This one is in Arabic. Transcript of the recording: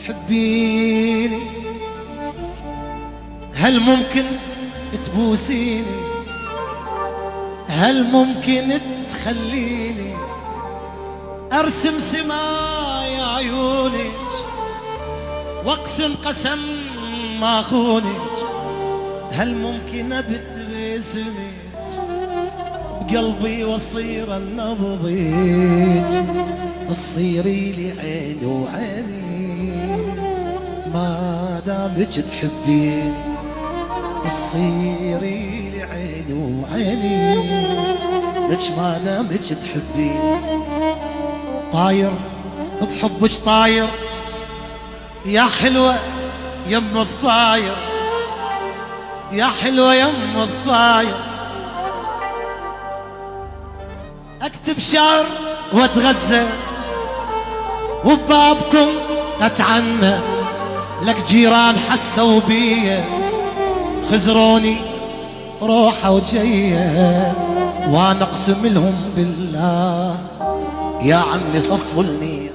تحبيني؟ هل ممكن تبوسيني؟ هل ممكن تخليني ارسم سماي عيونك واقسم قسم ما خونك؟ هل ممكن ابتسمك بقلبي واصير النبضيك؟ تصيري لي عيني وعيني ما دامك تحبيني، تصيري لي عيني وعيني لك ما دامك تحبيني. طاير بحبك طاير يا حلوة يم الضفاير، يا حلوة يم الضفاير. اكتب شعر واتغزى وبابكم اتعنى، لك جيران حسوا بيا خزروني روحة وجية، وانا اقسم لهم بالله يا عمي صفوا النية.